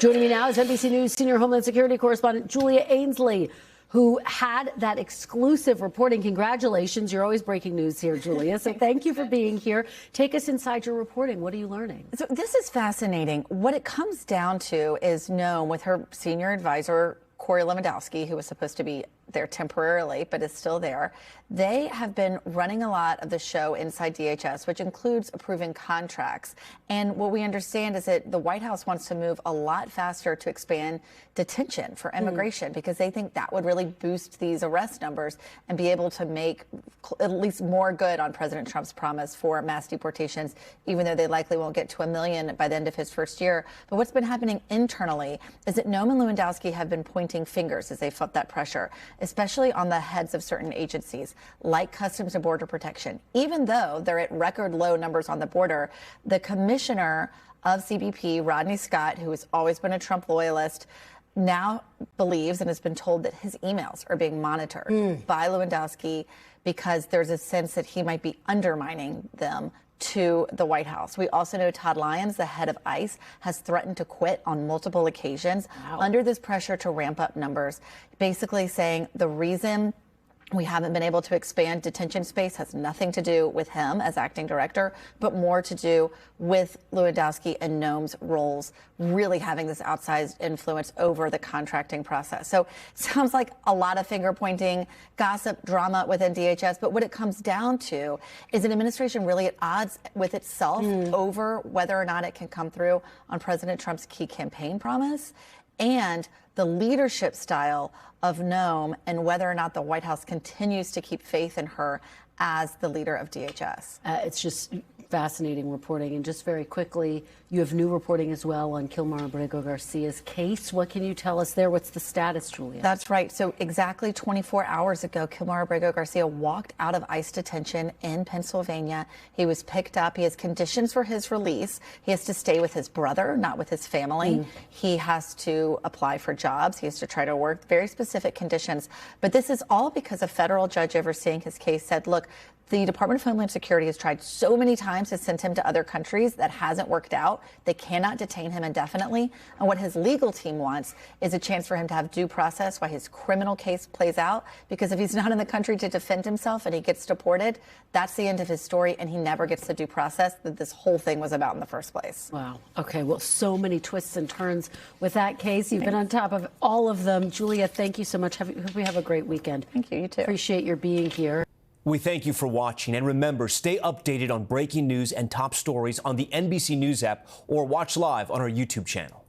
Joining me now is NBC News senior Homeland Security correspondent Julia Ainsley, who had that exclusive reporting. Congratulations. You're always breaking news here, Julia. So thank you for being here. Take us inside your reporting. What are you learning? So this is fascinating. What it comes down to is Noem with her senior advisor, Corey Lewandowski, who was supposed to be there temporarily, but is still there. They have been running a lot of the show inside DHS, which includes approving contracts. And what we understand is that the White House wants to move a lot faster to expand detention for immigration because they think that would really boost these arrest numbers and be able to make at least more good on President Trump's promise for mass deportations, even though they likely won't get to 1 million by the end of his first year. But what's been happening internally is that Noem and Lewandowski have been pointing fingers as they felt that pressure, especially on the heads of certain agencies like Customs and Border Protection. Even though they're at record low numbers on the border, the commissioner of CBP, Rodney Scott, who has always been a Trump loyalist, now believes and has been told that his emails are being monitored by Lewandowski because there's a sense that he might be undermining them to the White House. We also know Todd Lyons, the head of ICE, has threatened to quit on multiple occasions under this pressure to ramp up numbers, basically saying the reason we haven't been able to expand detention space has nothing to do with him as acting director, but more to do with Lewandowski and Noem's roles really having this outsized influence over the contracting process. So it sounds like a lot of finger pointing, gossip, drama within DHS. But what it comes down to is an administration really at odds with itself over whether or not it can come through on President Trump's key campaign promise and the leadership style of Noem and whether or not the White House continues to keep faith in her as the leader of DHS. It's just fascinating reporting. And just very quickly, you have new reporting as well on Kilmar Abrego Garcia's case. What can you tell us there? What's the status, Julia? That's right. So exactly 24 hours ago, Kilmar Abrego Garcia walked out of ICE detention in Pennsylvania. He was picked up. He has conditions for his release. He has to stay with his brother, not with his family. He has to apply for jobs. He has to try to work, very specific conditions. But this is all because a federal judge overseeing his case said, look, the Department of Homeland Security has tried so many times to send him to other countries that hasn't worked out. They cannot detain him indefinitely. And what his legal team wants is a chance for him to have due process while his criminal case plays out. Because if he's not in the country to defend himself and he gets deported, that's the end of his story. And he never gets the due process that this whole thing was about in the first place. Wow. Okay. Well, so many twists and turns with that case. You've been on top of all of them. Julia, thank you so much. Hope we have a great weekend. Thank you. You too. Appreciate your being here. We thank you for watching, and remember, stay updated on breaking news and top stories on the NBC News app or watch live on our YouTube channel.